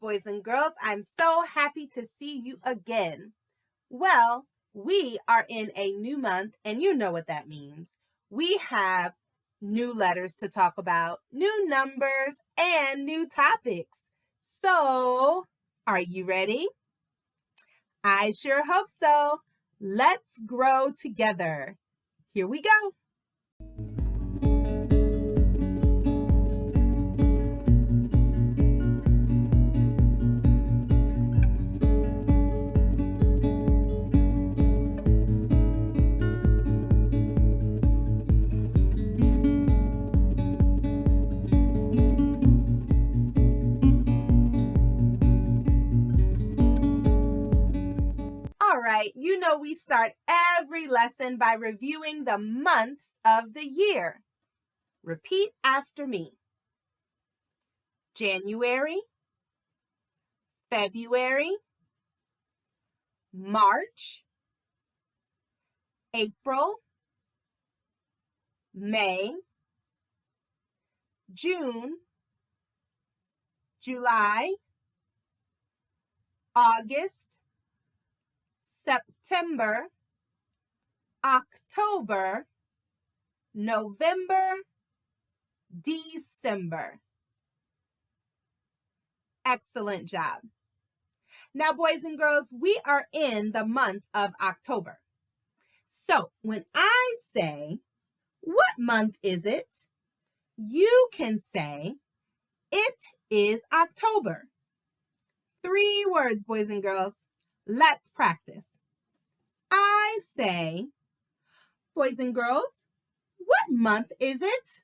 boys and girls. I'm so happy to see you again. Well, we are in a new month, and you know what that means. We have new letters to talk about, new numbers, and new topics. So, are you ready? I sure hope so. Let's grow together. Here we go. All right, you know we start every lesson by reviewing the months of the year. Repeat after me. January, February, March, April, May, June, July, August, September, October, November, December. Excellent job. Now, boys and girls, we are in the month of October. So when I say, what month is it? You can say, it is October. 3 words, boys and girls. Let's practice. I say, boys and girls, what month is it?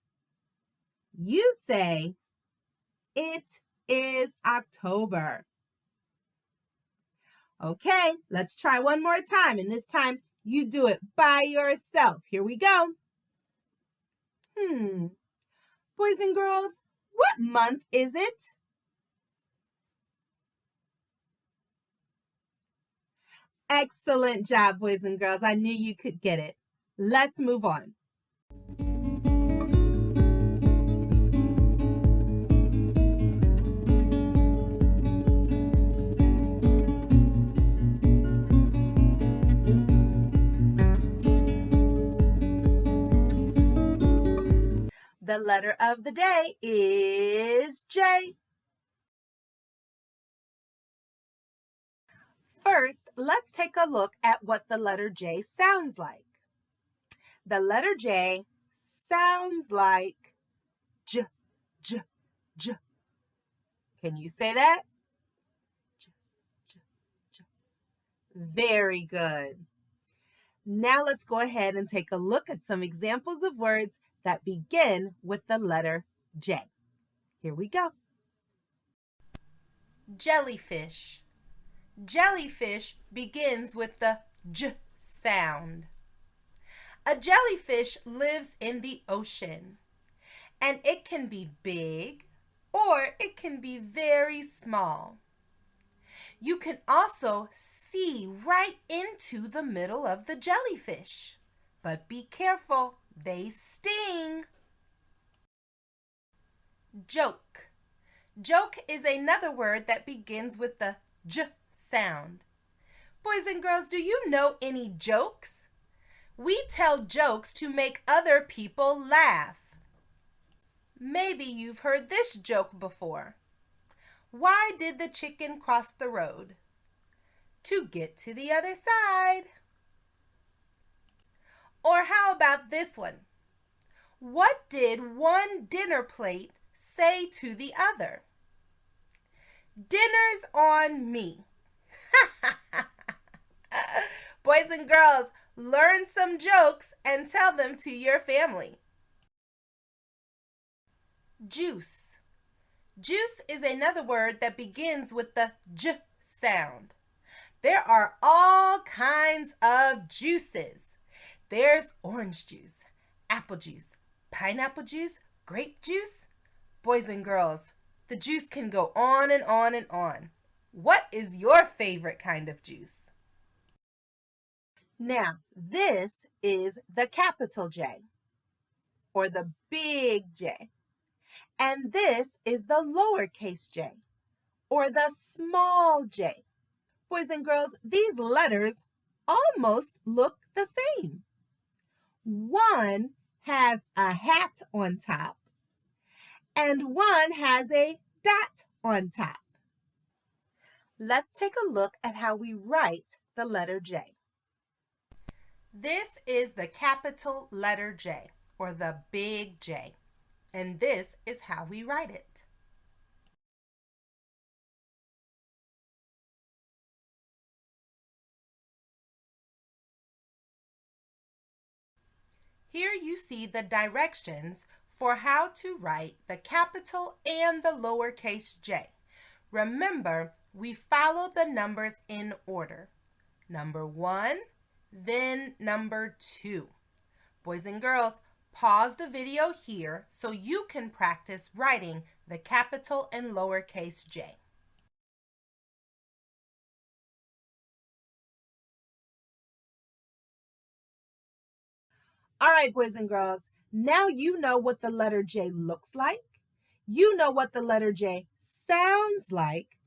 You say, it is October. Okay, let's try one more time, and this time you do it by yourself. Here we go. Boys and girls, what month is it? Excellent job, boys and girls. I knew you could get it. Let's move on. The letter of the day is J. First, let's take a look at what the letter J sounds like. The letter J sounds like J, J, J. Can you say that? J, J, J. Very good. Now let's go ahead and take a look at some examples of words that begin with the letter J. Here we go. Jellyfish. Jellyfish begins with the J sound. A jellyfish lives in the ocean, and it can be big or it can be very small. You can also see right into the middle of the jellyfish, but be careful, they sting. Joke. Joke is another word that begins with the J sound. Boys and girls, do you know any jokes? We tell jokes to make other people laugh. Maybe you've heard this joke before. Why did the chicken cross the road? To get to the other side. Or how about this one? What did one dinner plate say to the other? Dinner's on me. Boys and girls, learn some jokes and tell them to your family. Juice. Juice is another word that begins with the J sound. There are all kinds of juices. There's orange juice, apple juice, pineapple juice, grape juice. Boys and girls, the juice can go on and on and on. What is your favorite kind of juice? Now, this is the capital J, or the big J. And this is the lowercase j, or the small j. Boys and girls, these letters almost look the same. One has a hat on top, and one has a dot on top. Let's take a look at how we write the letter J. This is the capital letter J, or the big J, and this is how we write it. Here you see the directions for how to write the capital and the lowercase j. Remember, we follow the numbers in order. Number 1, then number 2. Boys and girls, pause the video here so you can practice writing the capital and lowercase j. All right, boys and girls, now you know what the letter J looks like. You know what the letter J sounds like.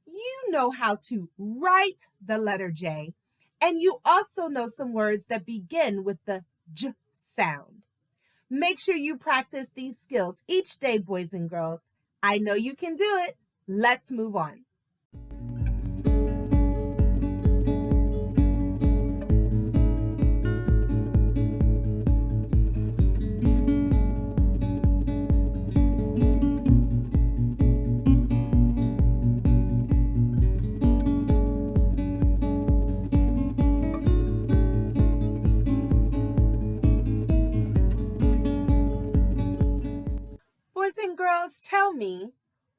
You know how to write the letter J. And you also know some words that begin with the J sound. Make sure you practice these skills each day, boys and girls. I know you can do it. Let's move on. Boys and girls, tell me,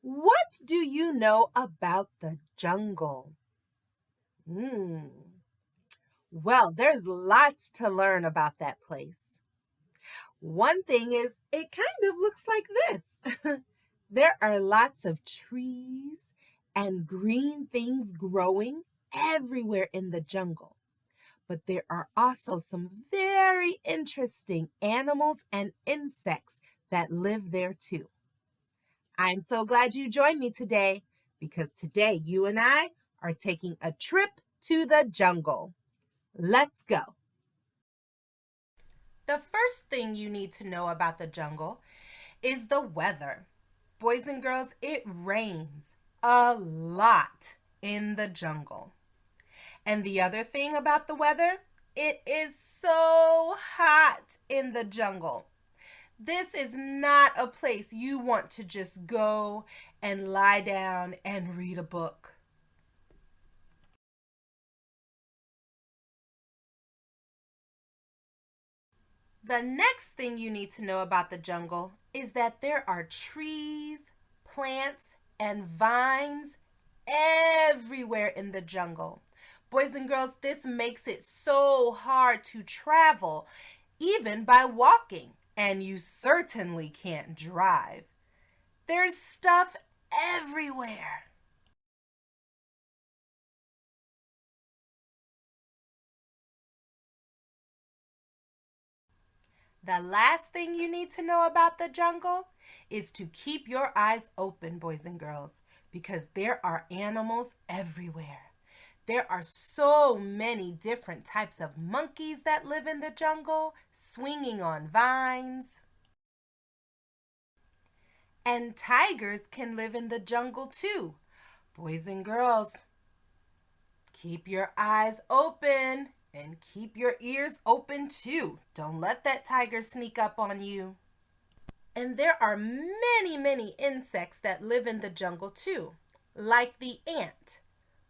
what do you know about the jungle? Well, there's lots to learn about that place. One thing is, it kind of looks like this. There are lots of trees and green things growing everywhere in the jungle. But there are also some very interesting animals and insects that live there too. I'm so glad you joined me today because today you and I are taking a trip to the jungle. Let's go. The first thing you need to know about the jungle is the weather. Boys and girls, it rains a lot in the jungle. And the other thing about the weather, it is so hot in the jungle. This is not a place you want to just go and lie down and read a book. The next thing you need to know about the jungle is that there are trees, plants, and vines everywhere in the jungle. Boys and girls, this makes it so hard to travel, even by walking. And you certainly can't drive. There's stuff everywhere. The last thing you need to know about the jungle is to keep your eyes open, boys and girls, because there are animals everywhere. There are so many different types of monkeys that live in the jungle, swinging on vines. And tigers can live in the jungle too. Boys and girls, keep your eyes open and keep your ears open too. Don't let that tiger sneak up on you. And there are many, many insects that live in the jungle too, like the ant.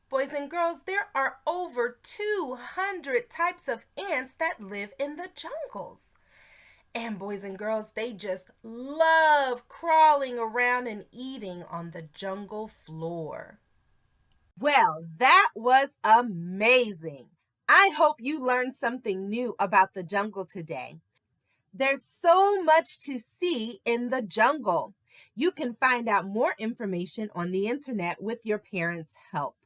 Boys and girls, there are over 200 types of ants that live in the jungles. And boys and girls, they just love crawling around and eating on the jungle floor. Well, that was amazing. I hope you learned something new about the jungle today. There's so much to see in the jungle. You can find out more information on the internet with your parents' help.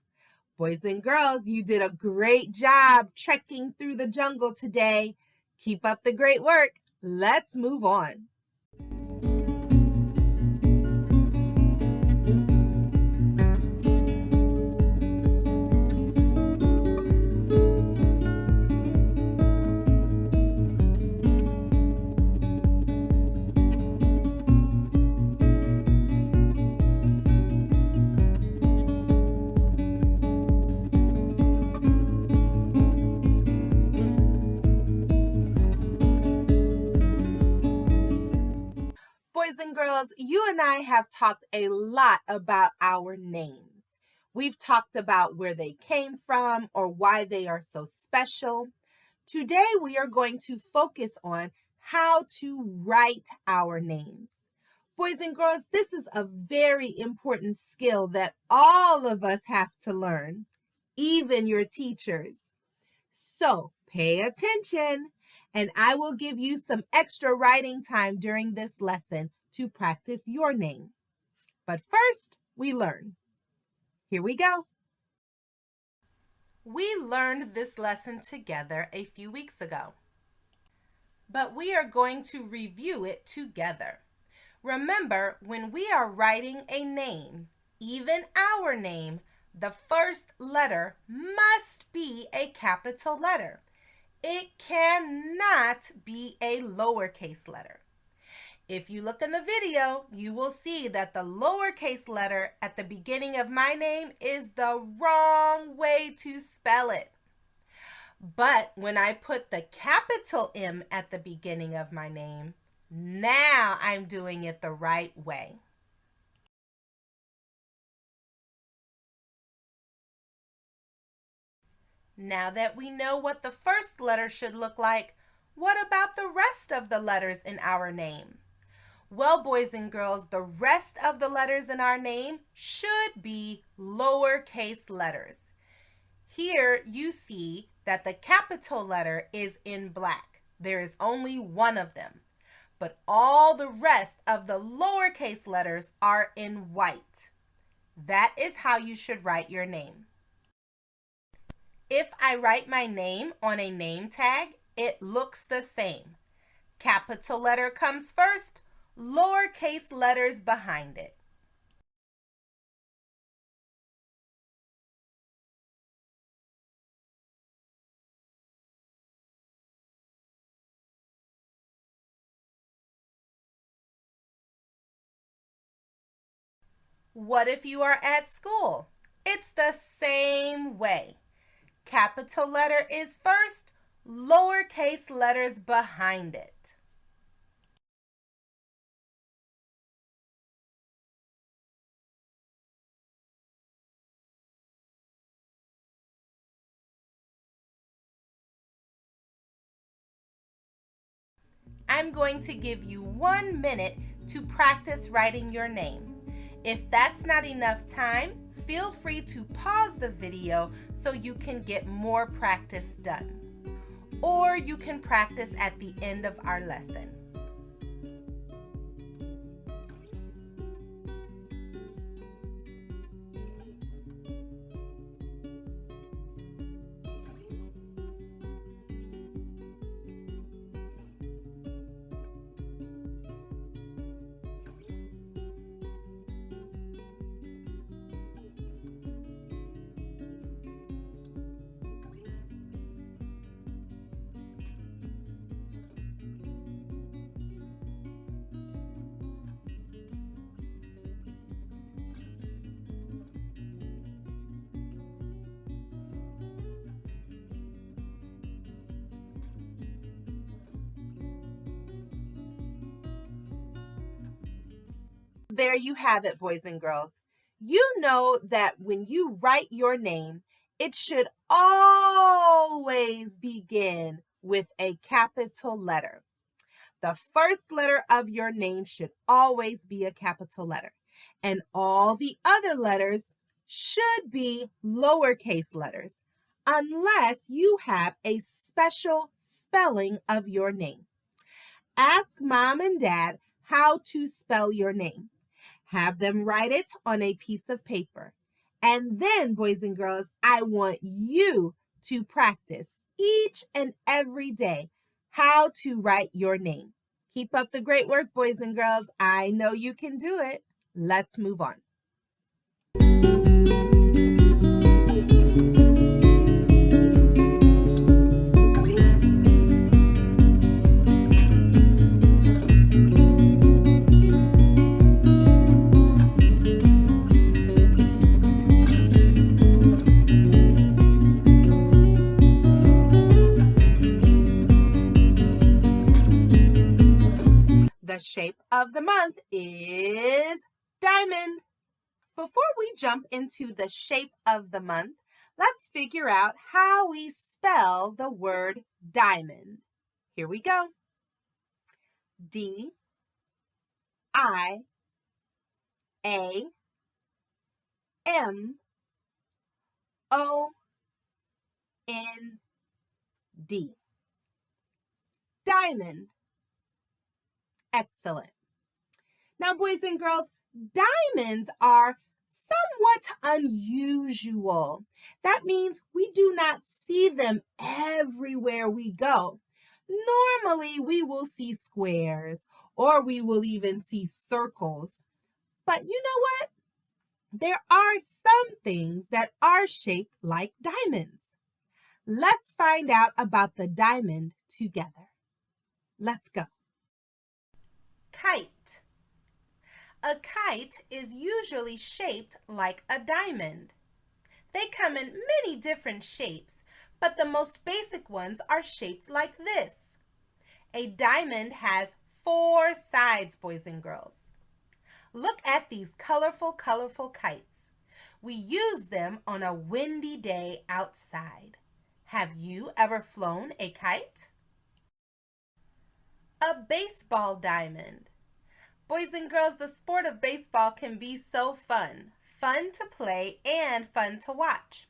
Boys and girls, you did a great job trekking through the jungle today. Keep up the great work. Let's move on. girls, you and I have talked a lot about our names. We've talked about where they came from or why they are so special. Today, we are going to focus on how to write our names. Boys and girls, this is a very important skill that all of us have to learn, even your teachers. So pay attention, and I will give you some extra writing time during this lesson to practice your name. But first, we learn. Here we go. We learned this lesson together a few weeks ago, but we are going to review it together. Remember, when we are writing a name, even our name, the first letter must be a capital letter. It cannot be a lowercase letter. If you look in the video, you will see that the lowercase letter at the beginning of my name is the wrong way to spell it. But when I put the capital M at the beginning of my name, now I'm doing it the right way. Now that we know what the first letter should look like, what about the rest of the letters in our name? Well, boys and girls, the rest of the letters in our name should be lowercase letters. Here you see that the capital letter is in black. There is only one of them, but all the rest of the lowercase letters are in white. That is how you should write your name. If I write my name on a name tag, it looks the same. Capital letter comes first, lowercase letters behind it. What if you are at school? It's the same way. Capital letter is first, lowercase letters behind it. I'm going to give you 1 minute to practice writing your name. If that's not enough time, feel free to pause the video so you can get more practice done. Or you can practice at the end of our lesson. There you have it, boys and girls. You know that when you write your name, it should always begin with a capital letter. The first letter of your name should always be a capital letter, and all the other letters should be lowercase letters, unless you have a special spelling of your name. Ask mom and dad how to spell your name. Have them write it on a piece of paper. And then, boys and girls, I want you to practice each and every day how to write your name. Keep up the great work, boys and girls. I know you can do it. Let's move on. The shape of the month is diamond. Before we jump into the shape of the month, let's figure out how we spell the word diamond. Here we go. D I A M O N D. Diamond. Excellent. Now, boys and girls, diamonds are somewhat unusual. That means we do not see them everywhere we go. Normally, we will see squares or we will even see circles. But you know what? There are some things that are shaped like diamonds. Let's find out about the diamond together. Let's go. Kite. A kite is usually shaped like a diamond. They come in many different shapes, but the most basic ones are shaped like this. A diamond has 4 sides, boys and girls. Look at these colorful kites. We use them on a windy day outside. Have you ever flown a kite? A baseball diamond. Boys and girls, the sport of baseball can be so fun. Fun to play and fun to watch.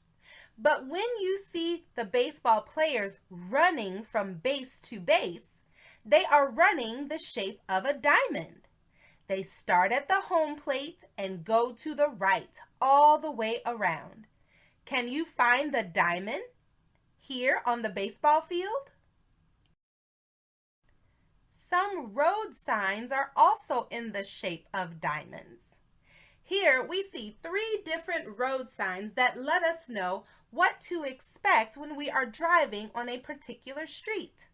But when you see the baseball players running from base to base, they are running the shape of a diamond. They start at the home plate and go to the right all the way around. Can you find the diamond here on the baseball field? Some road signs are also in the shape of diamonds. Here we see 3 different road signs that let us know what to expect when we are driving on a particular street.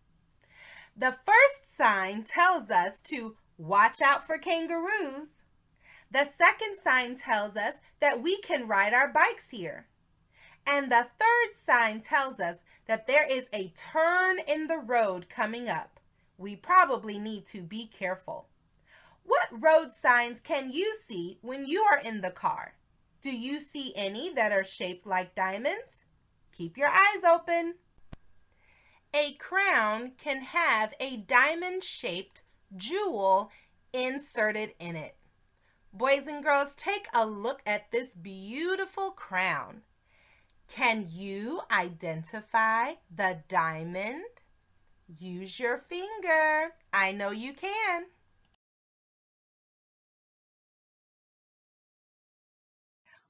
The first sign tells us to watch out for kangaroos. The second sign tells us that we can ride our bikes here. And the third sign tells us that there is a turn in the road coming up. We probably need to be careful. What road signs can you see when you are in the car? Do you see any that are shaped like diamonds? Keep your eyes open. A crown can have a diamond-shaped jewel inserted in it. Boys and girls, take a look at this beautiful crown. Can you identify the diamond? Use your finger. I know you can.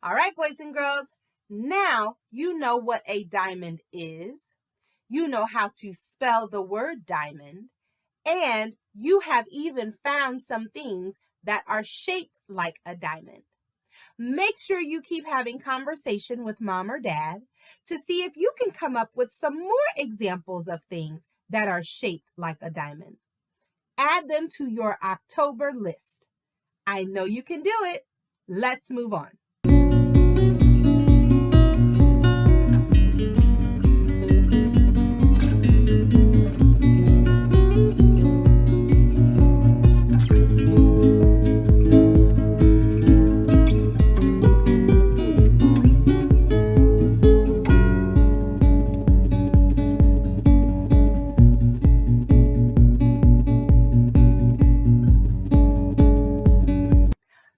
All right, boys and girls, now you know what a diamond is. You know how to spell the word diamond, and you have even found some things that are shaped like a diamond. Make sure you keep having conversation with mom or dad to see if you can come up with some more examples of things that are shaped like a diamond. Add them to your October list. I know you can do it. Let's move on.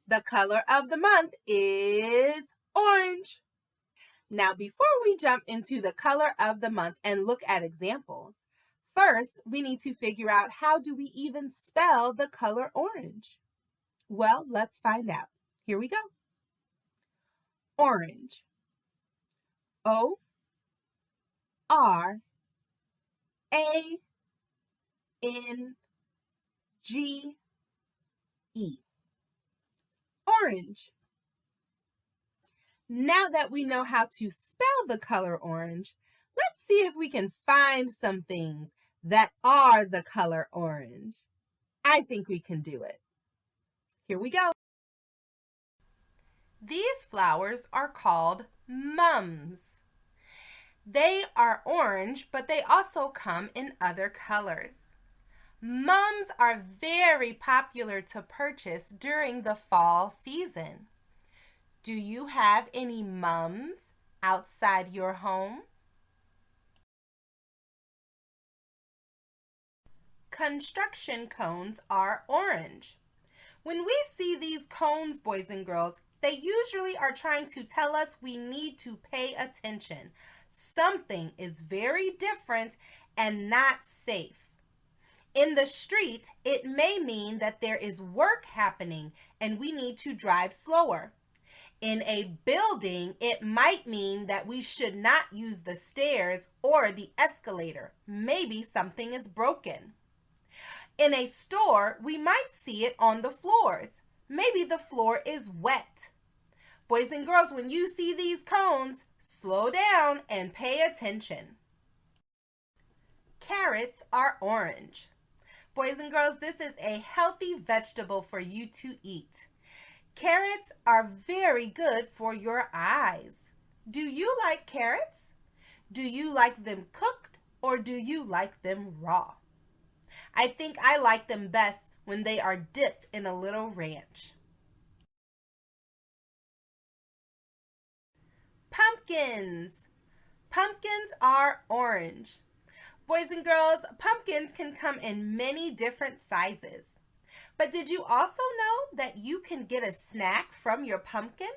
The color of the month is orange. Now, before we jump into the color of the month and look at examples, first we need to figure out how do we even spell the color orange? Well, let's find out. Here we go. Orange. O R A N G E. Orange. Now that we know how to spell the color orange, let's see if we can find some things that are the color orange. I think we can do it. Here we go. These flowers are called mums. They are orange, but they also come in other colors. Mums are very popular to purchase during the fall season. Do you have any mums outside your home? Construction cones are orange. When we see these cones, boys and girls, they usually are trying to tell us we need to pay attention. Something is very different and not safe. In the street, it may mean that there is work happening and we need to drive slower. In a building, it might mean that we should not use the stairs or the escalator. Maybe something is broken. In a store, we might see it on the floors. Maybe the floor is wet. Boys and girls, when you see these cones, slow down and pay attention. Carrots are orange. Boys and girls, this is a healthy vegetable for you to eat. Carrots are very good for your eyes. Do you like carrots? Do you like them cooked or do you like them raw? I think I like them best when they are dipped in a little ranch. Pumpkins. Pumpkins are orange. Boys and girls, pumpkins can come in many different sizes. But did you also know that you can get a snack from your pumpkin?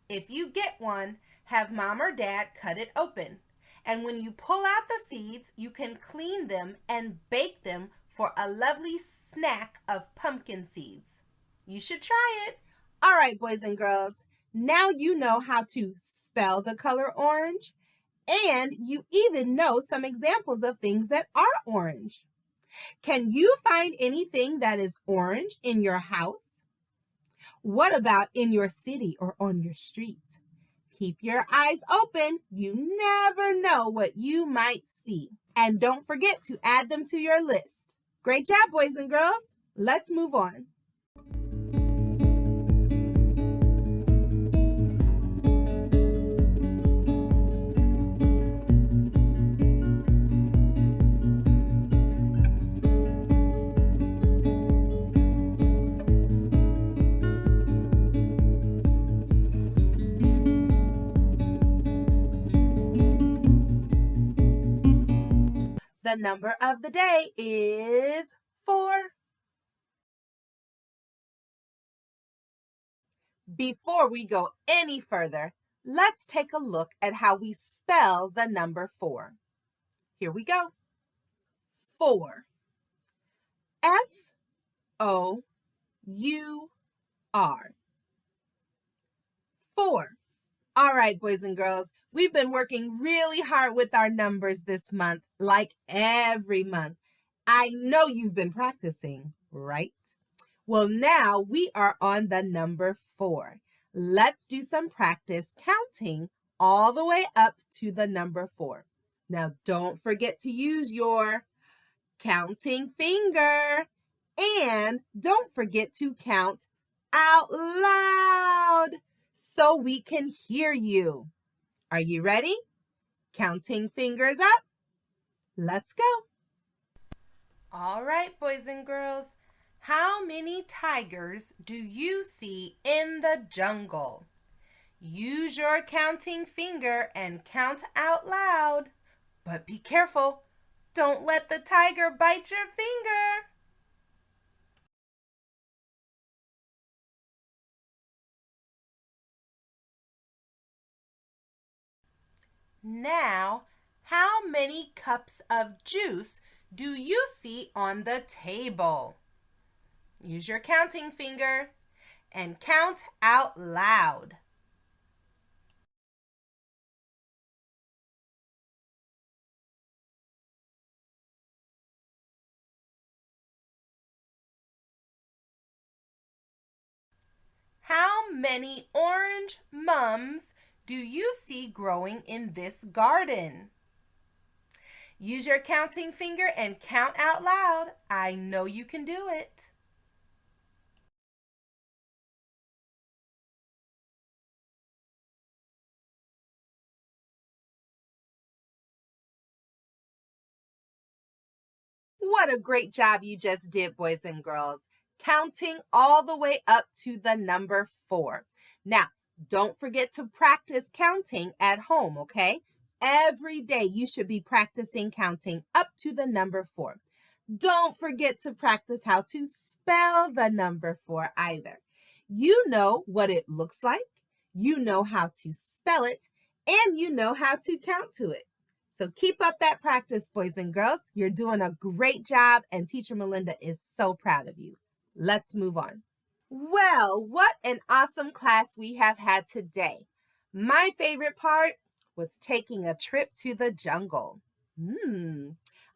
If you get one, have mom or dad cut it open. And when you pull out the seeds, you can clean them and bake them for a lovely snack of pumpkin seeds. You should try it. All right, boys and girls, now you know how to spell the color orange, and you even know some examples of things that are orange. Can you find anything that is orange in your house? What about in your city or on your street? Keep your eyes open. You never know what you might see. And don't forget to add them to your list. Great job, boys and girls. Let's move on. The number of the day is 4. Before we go any further, let's take a look at how we spell the number 4. Here we go. 4. F-O-U-R. 4. All right, boys and girls, we've been working really hard with our numbers this month, like every month. I know you've been practicing, right? Well, now we are on the number 4. Let's do some practice counting all the way up to the number 4. Now, don't forget to use your counting finger. And don't forget to count out loud so we can hear you. Are you ready? Counting fingers up. Let's go. All right, boys and girls. How many tigers do you see in the jungle? Use your counting finger and count out loud. But be careful. Don't let the tiger bite your finger. Now, how many cups of juice do you see on the table? Use your counting finger and count out loud. How many orange mums do you see growing in this garden? Use your counting finger and count out loud. I know you can do it. What a great job you just did, boys and girls, counting all the way up to the number 4. Now, don't forget to practice counting at home, okay? Every day you should be practicing counting up to the number 4. Don't forget to practice how to spell the number 4 either. You know what it looks like, you know how to spell it, and you know how to count to it. So keep up that practice, boys and girls. You're doing a great job, and Teacher Melinda is so proud of you. Let's move on. Well, what an awesome class we have had today. My favorite part was taking a trip to the jungle.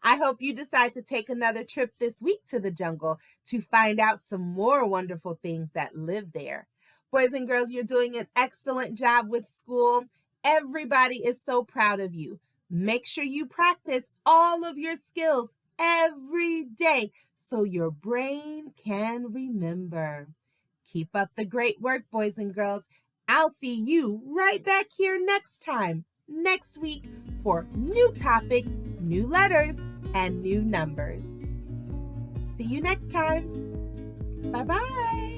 I hope you decide to take another trip this week to the jungle to find out some more wonderful things that live there. Boys and girls, you're doing an excellent job with school. Everybody is so proud of you. Make sure you practice all of your skills every day so your brain can remember. Keep up the great work, boys and girls. I'll see you right back here next week for new topics, new letters, and new numbers. See you next time. Bye-bye.